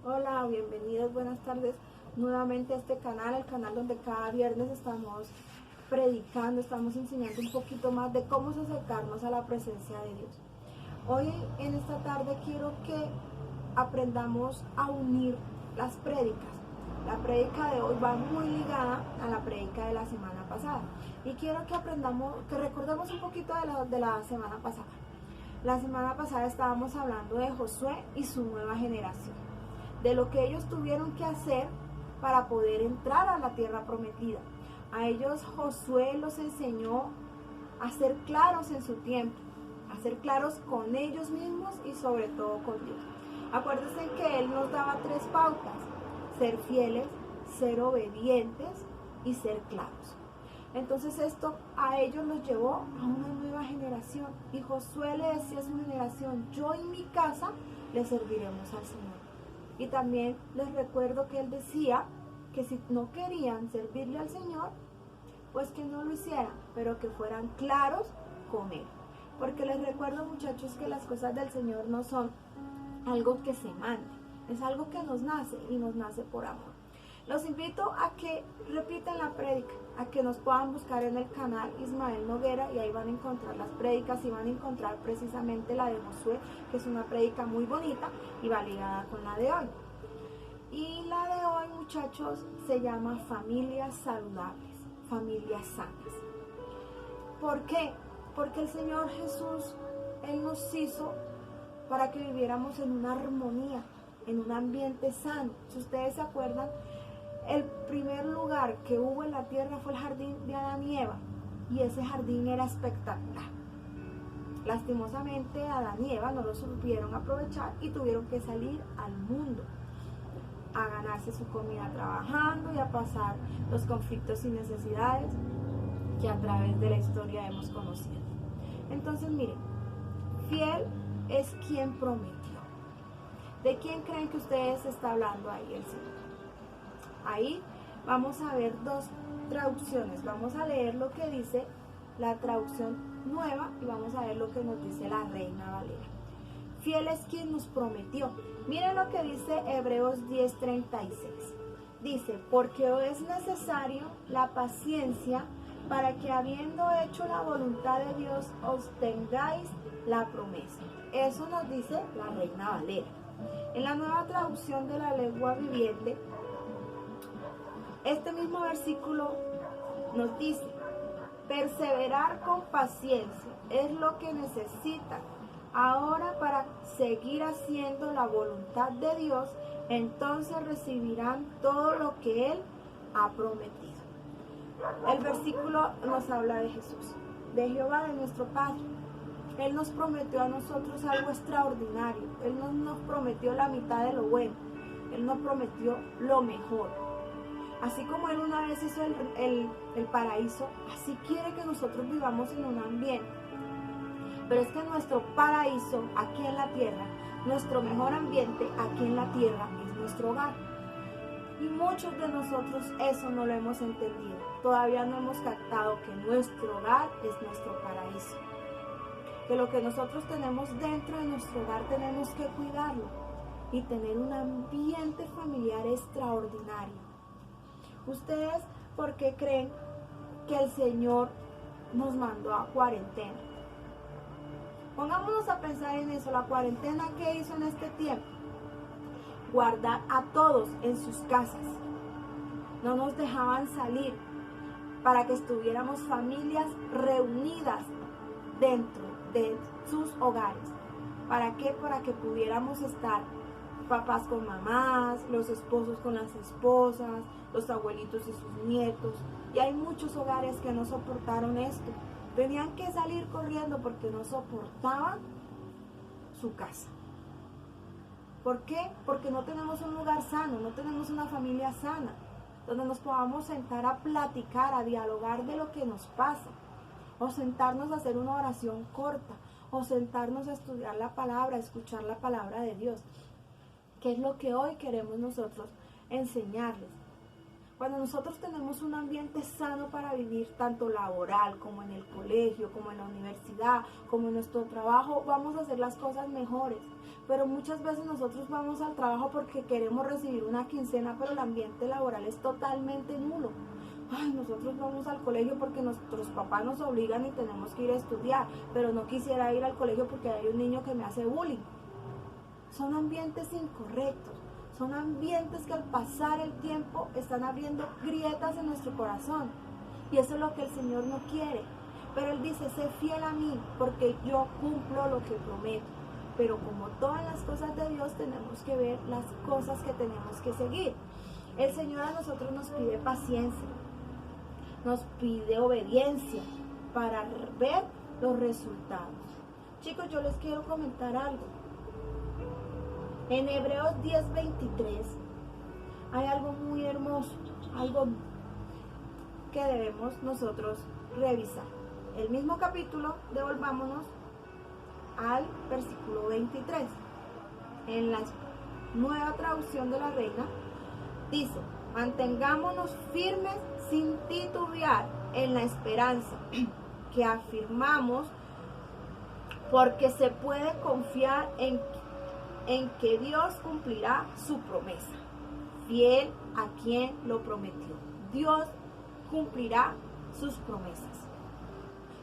Hola, bienvenidos, buenas tardes nuevamente a este canal, el canal donde cada viernes estamos predicando, estamos enseñando un poquito más de cómo acercarnos a la presencia de Dios. Hoy en esta tarde quiero que aprendamos a unir las prédicas. La prédica de hoy va muy ligada a la prédica de la semana pasada y quiero que aprendamos, que recordemos un poquito de la semana pasada. La semana pasada estábamos hablando de Josué y su nueva generación, de lo que ellos tuvieron que hacer para poder entrar a la tierra prometida. A ellos Josué los enseñó a ser claros en su tiempo, a ser claros con ellos mismos y sobre todo con Dios. Acuérdense que Él nos daba 3 pautas: ser fieles, ser obedientes y ser claros. Entonces esto a ellos los llevó a una nueva generación. Y Josué le decía a su generación: yo y mi casa le serviremos al Señor. Y también les recuerdo que él decía que si no querían servirle al Señor, pues que no lo hicieran, pero que fueran claros con Él. Porque les recuerdo, muchachos, que las cosas del Señor no son algo que se mande, es algo que nos nace y nos nace por amor. Los invito a que repitan la prédica, a que nos puedan buscar en el canal Ismael Noguera y ahí van a encontrar las prédicas y van a encontrar precisamente la de Josué, que es una prédica muy bonita y va ligada con la de hoy. Y la de hoy, muchachos, se llama familias saludables, familias sanas. ¿Por qué? Porque el Señor Jesús, Él nos hizo para que viviéramos en una armonía, en un ambiente sano. Si ustedes se acuerdan, el primer lugar que hubo en la tierra fue el jardín de Adán y Eva, y ese jardín era espectacular. Lastimosamente Adán y Eva no lo supieron aprovechar y tuvieron que salir al mundo a ganarse su comida trabajando y a pasar los conflictos y necesidades que a través de la historia hemos conocido. Entonces miren, fiel es quien prometió. ¿De quién creen que ustedes está hablando ahí el Señor? Ahí vamos a ver 2 traducciones. Vamos a leer lo que dice la traducción nueva y vamos a ver lo que nos dice la Reina Valera. Fiel es quien nos prometió. Miren lo que dice Hebreos 10:36. Dice: porque es necesario la paciencia para que, habiendo hecho la voluntad de Dios, obtengáis la promesa. Eso nos dice la Reina Valera. En la nueva traducción de la lengua viviente, este mismo versículo nos dice: perseverar con paciencia es lo que necesitan ahora para seguir haciendo la voluntad de Dios, entonces recibirán todo lo que Él ha prometido. El versículo nos habla de Jesús, de Jehová, de nuestro Padre. Él nos prometió a nosotros algo extraordinario. Él no nos prometió la mitad de lo bueno, Él nos prometió lo mejor. Así como Él una vez hizo el paraíso, así quiere que nosotros vivamos en un ambiente. Pero es que nuestro paraíso aquí en la tierra, nuestro mejor ambiente aquí en la tierra es nuestro hogar. Y muchos de nosotros eso no lo hemos entendido. Todavía no hemos captado que nuestro hogar es nuestro paraíso. Que lo que nosotros tenemos dentro de nuestro hogar tenemos que cuidarlo y tener un ambiente familiar extraordinario. ¿Ustedes por qué creen que el Señor nos mandó a cuarentena? Pongámonos a pensar en eso. La cuarentena que hizo en este tiempo, guardar a todos en sus casas. No nos dejaban salir para que estuviéramos familias reunidas dentro de sus hogares. ¿Para qué? Para que pudiéramos estar papás con mamás, los esposos con las esposas, los abuelitos y sus nietos. Y hay muchos hogares que no soportaron esto. Tenían que salir corriendo porque no soportaban su casa. ¿Por qué? Porque no tenemos un lugar sano, no tenemos una familia sana, donde nos podamos sentar a platicar, a dialogar de lo que nos pasa, o sentarnos a hacer una oración corta, o sentarnos a estudiar la palabra, a escuchar la palabra de Dios, que es lo que hoy queremos nosotros enseñarles. Cuando nosotros tenemos un ambiente sano para vivir, tanto laboral como en el colegio, como en la universidad, como en nuestro trabajo, vamos a hacer las cosas mejores. Pero muchas veces nosotros vamos al trabajo porque queremos recibir una quincena, pero el ambiente laboral es totalmente nulo. Ay, nosotros vamos al colegio porque nuestros papás nos obligan y tenemos que ir a estudiar, pero no quisiera ir al colegio porque hay un niño que me hace bullying. Son ambientes incorrectos. Son ambientes que al pasar el tiempo están abriendo grietas en nuestro corazón. Y eso es lo que el Señor no quiere. Pero Él dice, sé fiel a mí, porque yo cumplo lo que prometo. Pero como todas las cosas de Dios, tenemos que ver las cosas que tenemos que seguir. El Señor a nosotros nos pide paciencia, nos pide obediencia para ver los resultados. Chicos, yo les quiero comentar algo. En Hebreos 10:23 hay algo muy hermoso, algo que debemos nosotros revisar. El mismo capítulo, devolvámonos al versículo 23. En la nueva traducción de la Reina, dice, mantengámonos firmes sin titubear en la esperanza que afirmamos, porque se puede confiar en que Dios cumplirá su promesa, fiel a quien lo prometió. Dios cumplirá sus promesas,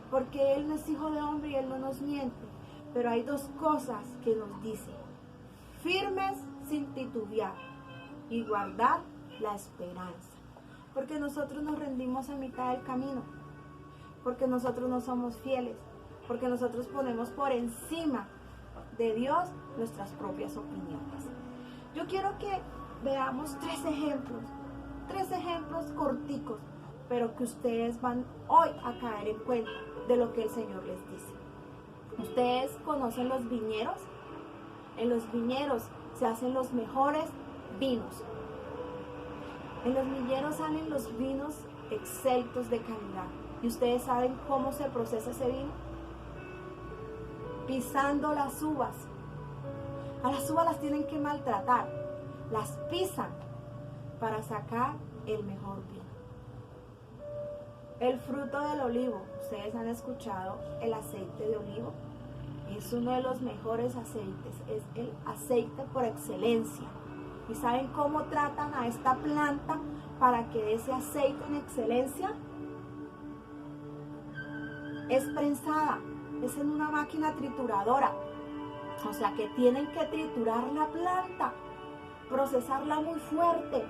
porque Él no es hijo de hombre y Él no nos miente. Pero hay dos cosas que nos dice: firmes sin titubear y guardar la esperanza. Porque nosotros nos rendimos a mitad del camino, porque nosotros no somos fieles, porque nosotros ponemos por encima de Dios nuestras propias opiniones. Yo quiero que veamos tres ejemplos corticos, pero que ustedes van hoy a caer en cuenta de lo que el Señor les dice. ¿Ustedes conocen los viñeros? En los viñeros se hacen los mejores vinos. En los viñeros salen los vinos excelsos de calidad. ¿Y ustedes saben cómo se procesa ese vino? Pisando las uvas. A las uvas las tienen que maltratar, las pisan para sacar el mejor vino. El fruto del olivo, ustedes han escuchado el aceite de olivo, es uno de los mejores aceites, es el aceite por excelencia. ¿Y saben cómo tratan a esta planta para que dé ese aceite en excelencia? Es prensada. Es en una máquina trituradora, o sea que tienen que triturar la planta, procesarla muy fuerte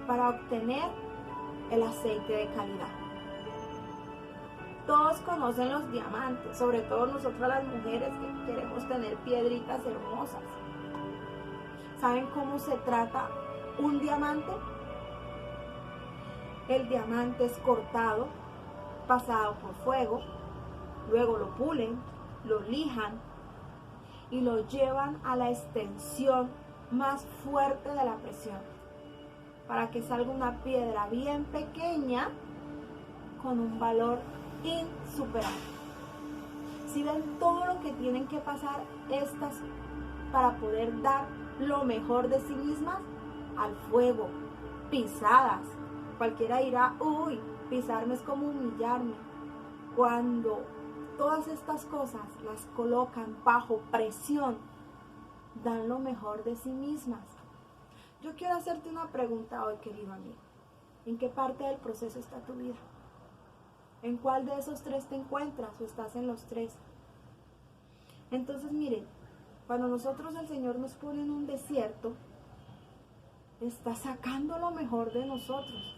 para obtener el aceite de calidad. Todos conocen los diamantes, sobre todo nosotras las mujeres que queremos tener piedritas hermosas. ¿Saben cómo se trata un diamante? El diamante es cortado, pasado por fuego, luego lo pulen, lo lijan y lo llevan a la extensión más fuerte de la presión para que salga una piedra bien pequeña con un valor insuperable. Si ven todo lo que tienen que pasar estas para poder dar lo mejor de sí mismas al fuego, pisadas. Cualquiera dirá, uy, pisarme es como humillarme. Cuando todas estas cosas las colocan bajo presión, dan lo mejor de sí mismas. Yo quiero hacerte una pregunta hoy, querido amigo. ¿En qué parte del proceso está tu vida? ¿En cuál de esos tres te encuentras o estás en los tres? Entonces, miren, cuando nosotros el Señor nos pone en un desierto, está sacando lo mejor de nosotros.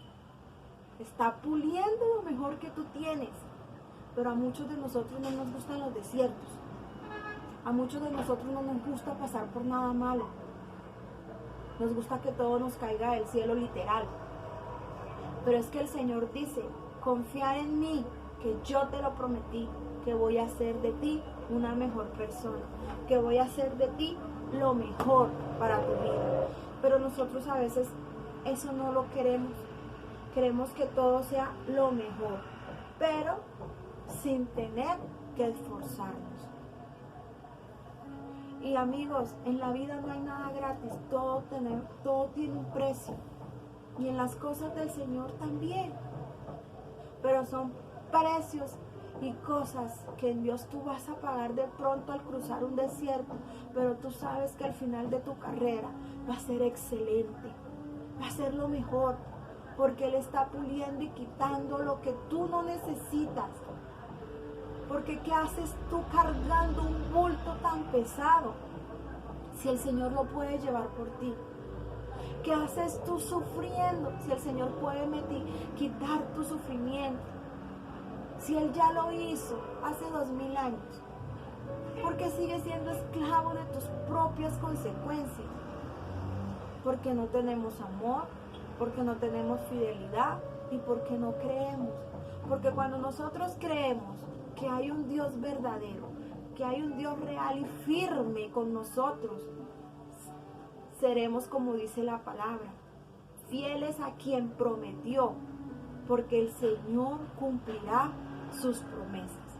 Está puliendo lo mejor que tú tienes. Pero a muchos de nosotros no nos gustan los desiertos. A muchos de nosotros no nos gusta pasar por nada malo. Nos gusta que todo nos caiga del cielo literal. Pero es que el Señor dice, confiar en mí, que yo te lo prometí, que voy a hacer de ti una mejor persona, que voy a hacer de ti lo mejor para tu vida. Pero nosotros a veces eso no lo queremos. Queremos que todo sea lo mejor, pero sin tener que esforzarnos. Y amigos, en la vida no hay nada gratis, todo tiene un precio. y en las cosas del Señor también. Pero son precios y cosas que en Dios tú vas a pagar de pronto al cruzar un desierto, pero tú sabes que al final de tu carrera va a ser excelente, va a ser lo mejor, porque Él está puliendo y quitando lo que tú no necesitas. Porque ¿qué haces tú cargando un bulto tan pesado si el Señor lo puede llevar por ti? ¿Qué haces tú sufriendo si el Señor puede quitar tu sufrimiento? Si Él ya lo hizo hace 2000 años, ¿por qué sigues siendo esclavo de tus propias consecuencias? Porque no tenemos amor, porque no tenemos fidelidad y porque no creemos. Porque cuando nosotros creemos que hay un Dios verdadero, que hay un Dios real y firme con nosotros, seremos, como dice la palabra, fieles a quien prometió, porque el Señor cumplirá sus promesas.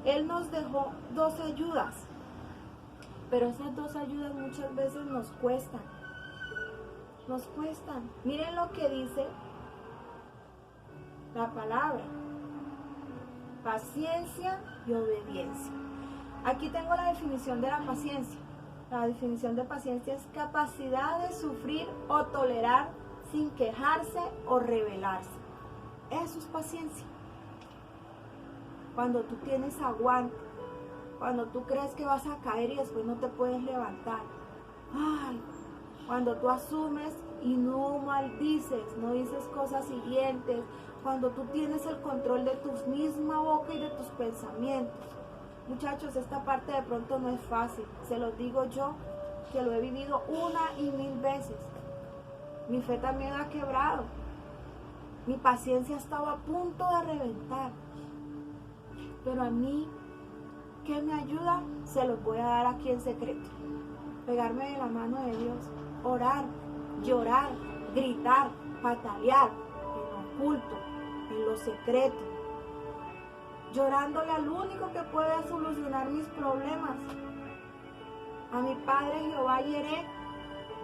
Él nos dejó 2 ayudas, pero esas 2 ayudas muchas veces nos cuestan. Miren lo que dice la palabra: paciencia y obediencia. Aquí tengo la definición de la paciencia. La definición de paciencia es capacidad de sufrir o tolerar sin quejarse o rebelarse. Eso es paciencia. Cuando tú tienes aguante, cuando tú crees que vas a caer y después no te puedes levantar. Ay, cuando tú asumes y no maldices, no dices cosas hirientes, cuando tú tienes el control de tu misma boca y de tus pensamientos. Muchachos, esta parte de pronto no es fácil, se los digo yo, que lo he vivido 1 y 1000 veces. Mi fe también ha quebrado, mi paciencia estaba a punto de reventar, pero a mí, ¿qué me ayuda? Se los voy a dar aquí en secreto: pegarme de la mano de Dios, orar, llorar, gritar, patalear, en oculto, en lo secreto, llorándole al único que puede solucionar mis problemas, a mi Padre Jehová Jireh.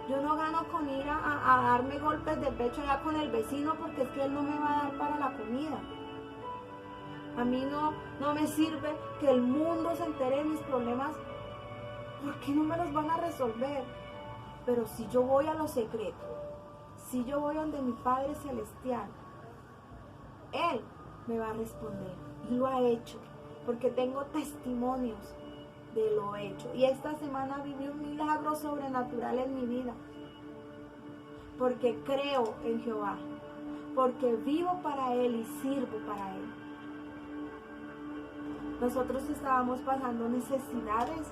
Yo no gano con ir a darme golpes de pecho allá con el vecino, porque es que Él no me va a dar para la comida. A mí no me sirve que el mundo se entere de mis problemas, porque no me los van a resolver. Pero si yo voy a lo secreto, si yo voy donde mi Padre Celestial, Él me va a responder. Y lo ha hecho, porque tengo testimonios de lo hecho. Y esta semana viví un milagro sobrenatural en mi vida, porque creo en Jehová, porque vivo para Él y sirvo para Él. Nosotros estábamos pasando necesidades,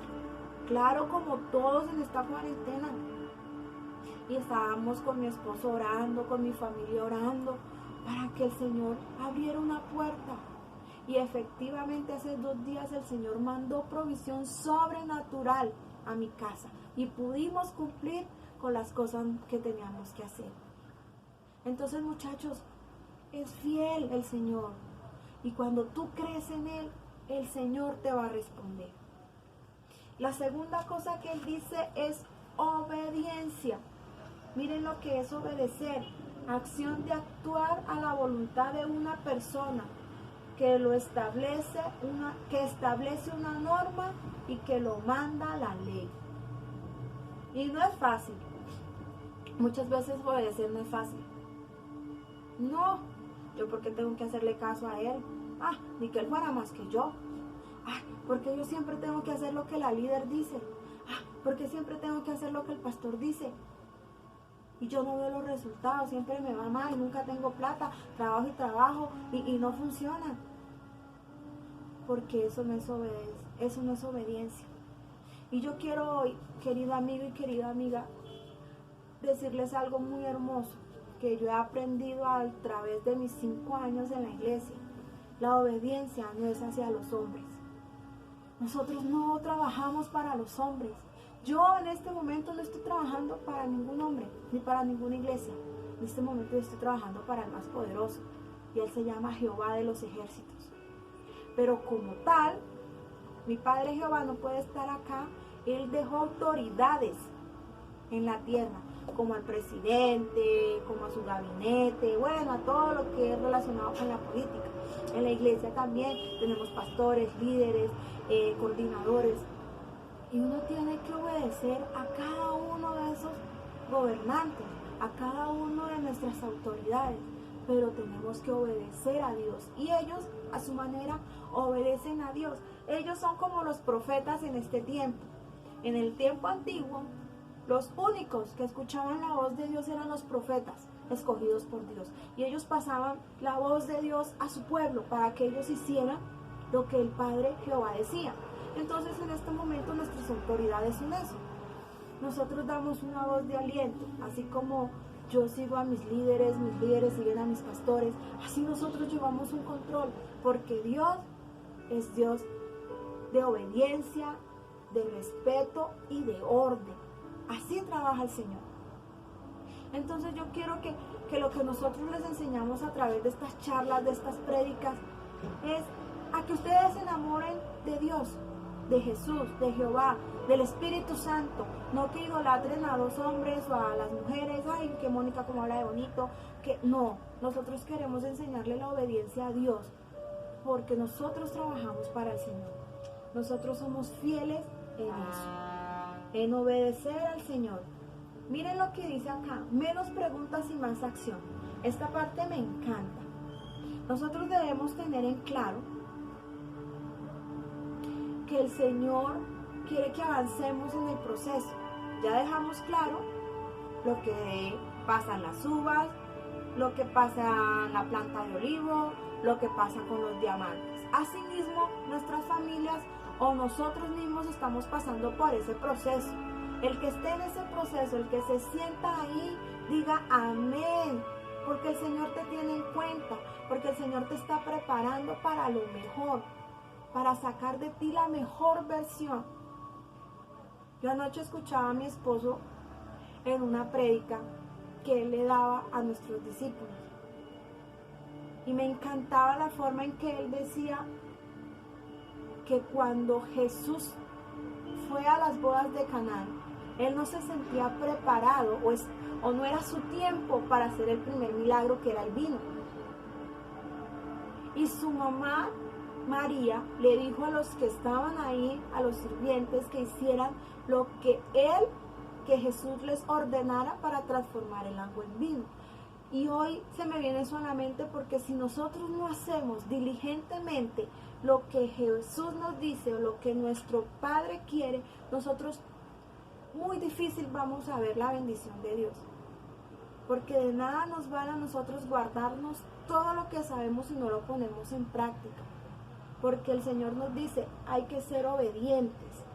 claro, como todos en esta cuarentena. Y estábamos con mi esposo orando, con mi familia orando, para que el Señor abriera una puerta. Y efectivamente hace 2 días el Señor mandó provisión sobrenatural a mi casa. Y pudimos cumplir con las cosas que teníamos que hacer. Entonces, muchachos, es fiel el Señor. Y cuando tú crees en Él, el Señor te va a responder. La segunda cosa que Él dice es obediencia. Miren lo que es obedecer: acción de actuar a la voluntad de una persona que establece una norma y que lo manda la ley. Y no es fácil. Muchas veces obedecer no es fácil. No, yo porque tengo que hacerle caso a él. Ni que él fuera más que yo. Porque yo siempre tengo que hacer lo que la líder dice. Porque siempre tengo que hacer lo que el pastor dice. Y yo no veo los resultados, siempre me va mal, nunca tengo plata, trabajo y trabajo y no funciona. Porque eso no es obediencia. Y yo quiero hoy, querido amigo y querida amiga, decirles algo muy hermoso que yo he aprendido a través de mis 5 años en la iglesia. La obediencia no es hacia los hombres. Nosotros no trabajamos para los hombres. Yo en este momento no estoy trabajando para ningún hombre, ni para ninguna iglesia. En este momento yo estoy trabajando para el más poderoso, y Él se llama Jehová de los ejércitos. Pero como tal, mi Padre Jehová no puede estar acá. Él dejó autoridades en la tierra como al presidente, como a su gabinete, bueno, a todo lo que es relacionado con la política. En la iglesia también tenemos pastores, líderes, coordinadores, y uno tiene que obedecer a cada uno de esos gobernantes, a cada uno de nuestras autoridades, pero tenemos que obedecer a Dios, y ellos a su manera obedecen a Dios. Ellos son como los profetas en este tiempo. En el tiempo antiguo, los únicos que escuchaban la voz de Dios eran los profetas escogidos por Dios, y ellos pasaban la voz de Dios a su pueblo para que ellos hicieran lo que el Padre Jehová decía. Entonces en este momento nuestras autoridades son eso. Nosotros damos una voz de aliento, así como yo sigo a mis líderes siguen a mis pastores, así nosotros llevamos un control, porque Dios es Dios de obediencia, de respeto y de orden. Así trabaja el Señor. Entonces yo quiero que lo que nosotros les enseñamos a través de estas charlas, de estas prédicas, es a que ustedes se enamoren de Dios, de Jesús, de Jehová, del Espíritu Santo. No que idolatren a los hombres o a las mujeres. Ay, que Mónica como habla de bonito. Que no, nosotros queremos enseñarle la obediencia a Dios, porque nosotros trabajamos para el Señor. Nosotros somos fieles en eso, en obedecer al Señor. Miren lo que dice acá: menos preguntas y más acción. Esta parte me encanta. Nosotros debemos tener en claro que el Señor quiere que avancemos en el proceso. Ya dejamos claro lo que pasa en las uvas, lo que pasa en la planta de olivo, lo que pasa con los diamantes. Asimismo, nuestras familias o nosotros mismos estamos pasando por ese proceso. El que esté en ese proceso, el que se sienta ahí, diga amén, porque el Señor te tiene en cuenta, porque el Señor te está preparando para lo mejor, para sacar de ti la mejor versión. Yo anoche escuchaba a mi esposo en una prédica que él le daba a nuestros discípulos, y me encantaba la forma en que él decía que cuando Jesús fue a las bodas de Caná, él no se sentía preparado o no era su tiempo para hacer el primer milagro, que era el vino. Y su mamá María le dijo a los que estaban ahí, a los sirvientes, que hicieran lo que Jesús les ordenara para transformar el agua en vino. Y hoy se me viene eso a la mente, porque si nosotros no hacemos diligentemente lo que Jesús nos dice o lo que nuestro Padre quiere, nosotros muy difícil vamos a ver la bendición de Dios. Porque de nada nos vale a nosotros guardarnos todo lo que sabemos si no lo ponemos en práctica. Porque el Señor nos dice, hay que ser obedientes.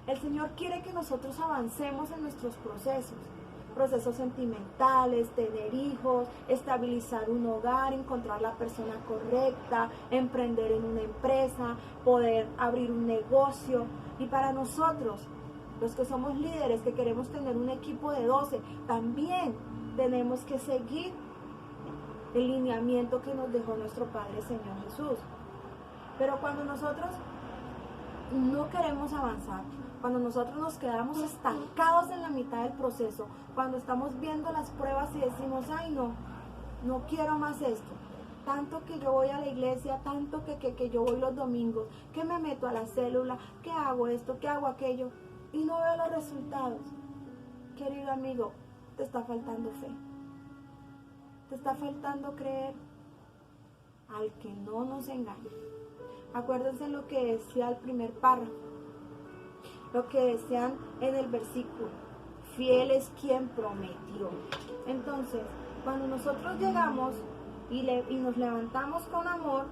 El Señor quiere que nosotros avancemos en nuestros procesos sentimentales, tener hijos, estabilizar un hogar, encontrar la persona correcta, emprender en una empresa, poder abrir un negocio. Y para nosotros, los que somos líderes, que queremos tener un equipo de 12, también tenemos que seguir el lineamiento que nos dejó nuestro Padre Señor Jesús. Pero cuando nosotros no queremos avanzar, cuando nosotros nos quedamos estancados en la mitad del proceso, cuando estamos viendo las pruebas y decimos, ay no quiero más esto, tanto que yo voy a la iglesia, tanto que yo voy los domingos, que me meto a la célula, que hago esto, que hago aquello, y no veo los resultados. Querido amigo, te está faltando fe, te está faltando creer. Al que no nos engañe. Acuérdense lo que decía el primer párrafo, lo que decían en el versículo: fiel es quien prometió. Entonces, cuando nosotros llegamos y nos levantamos con amor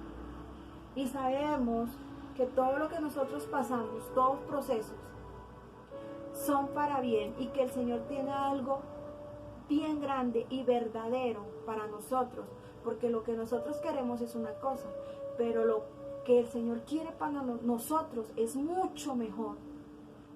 y sabemos que todo lo que nosotros pasamos, todos procesos, son para bien, y que el Señor tiene algo bien grande y verdadero para nosotros, porque lo que nosotros queremos es una cosa, pero lo que el Señor quiere para nosotros es mucho mejor.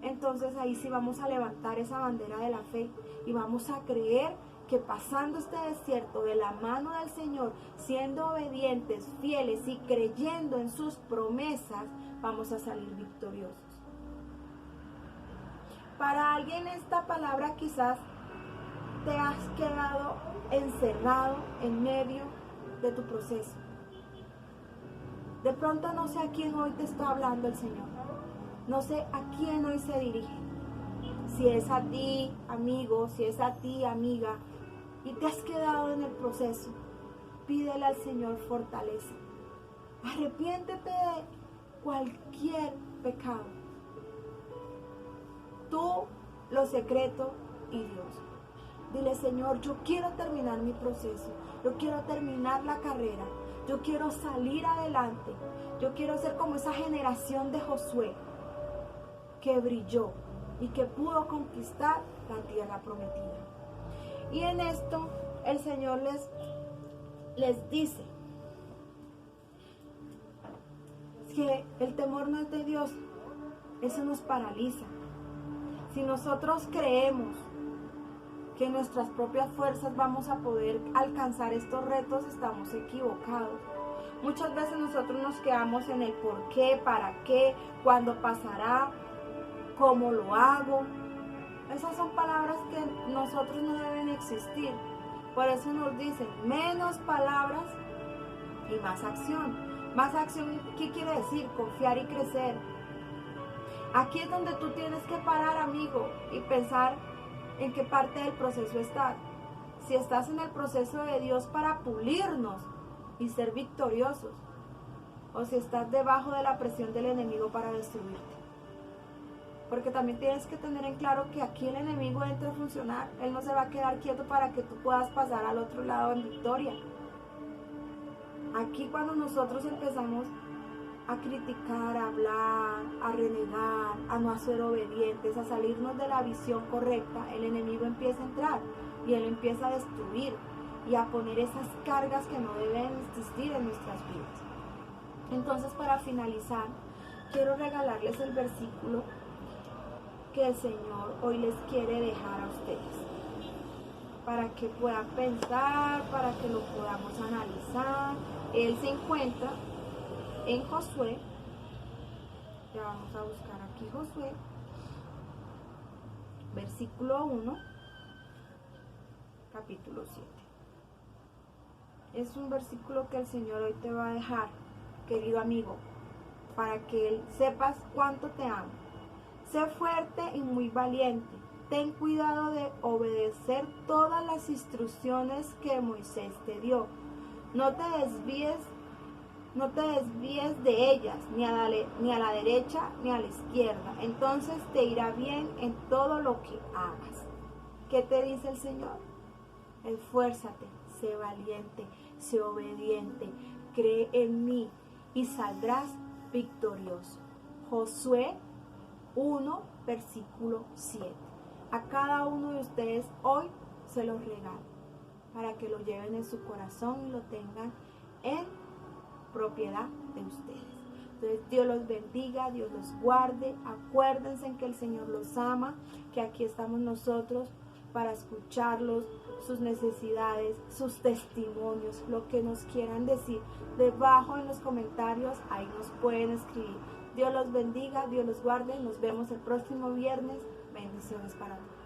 Entonces ahí sí vamos a levantar esa bandera de la fe y vamos a creer que pasando este desierto de la mano del Señor, siendo obedientes, fieles y creyendo en sus promesas, vamos a salir victoriosos. Para alguien esta palabra quizás te has quedado encerrado en medio de tu proceso. De pronto no sé a quién hoy te está hablando el Señor. No sé a quién hoy se dirige. Si es a ti, amigo, si es a ti, amiga, y te has quedado en el proceso, pídele al Señor fortaleza. Arrepiéntete de cualquier pecado. Tú, lo secreto y Dios. Dile, Señor, yo quiero terminar mi proceso. Yo quiero terminar la carrera. Yo quiero salir adelante. Yo quiero ser como esa generación de Josué que brilló y que pudo conquistar la tierra prometida. Y en esto el Señor les dice que el temor no es de Dios. Eso nos paraliza. Si nosotros creemos que en nuestras propias fuerzas vamos a poder alcanzar estos retos, estamos equivocados. Muchas veces nosotros nos quedamos en el por qué, para qué, cuándo pasará, cómo lo hago. Esas son palabras que nosotros no deben existir. Por eso nos dicen menos palabras y más acción. Más acción, ¿qué quiere decir? Confiar y crecer. Aquí es donde tú tienes que parar, amigo, y pensar en qué parte del proceso estás. Si estás en el proceso de Dios para pulirnos y ser victoriosos, o si estás debajo de la presión del enemigo para destruirte. Porque también tienes que tener en claro que aquí el enemigo entra a funcionar. Él no se va a quedar quieto para que tú puedas pasar al otro lado en victoria. Aquí cuando nosotros empezamos a criticar, a hablar, a renegar, a no ser obedientes, a salirnos de la visión correcta, el enemigo empieza a entrar y él empieza a destruir y a poner esas cargas que no deben existir en nuestras vidas. Entonces, para finalizar, quiero regalarles el versículo que el Señor hoy les quiere dejar a ustedes, para que puedan pensar, para que lo podamos analizar. Él se encuentra en Josué. Ya vamos a buscar aquí Josué, versículo 1, capítulo 7. Es un versículo que el Señor hoy te va a dejar, querido amigo, para que sepas cuánto te amo. Sé fuerte y muy valiente. Ten cuidado de obedecer todas las instrucciones que Moisés te dio. No te desvíes de ellas, ni a la derecha ni a la izquierda. Entonces te irá bien en todo lo que hagas. ¿Qué te dice el Señor? Esfuérzate, sé valiente, sé obediente, cree en mí y saldrás victorioso. Josué 1, versículo 7. A cada uno de ustedes hoy se los regalo para que lo lleven en su corazón y lo tengan en propiedad de ustedes. Entonces Dios los bendiga, Dios los guarde. Acuérdense en que el Señor los ama, que aquí estamos nosotros para escucharlos, sus necesidades, sus testimonios, lo que nos quieran decir. Debajo en los comentarios, ahí nos pueden escribir. Dios los bendiga, Dios los guarde. Nos vemos el próximo viernes. Bendiciones para todos.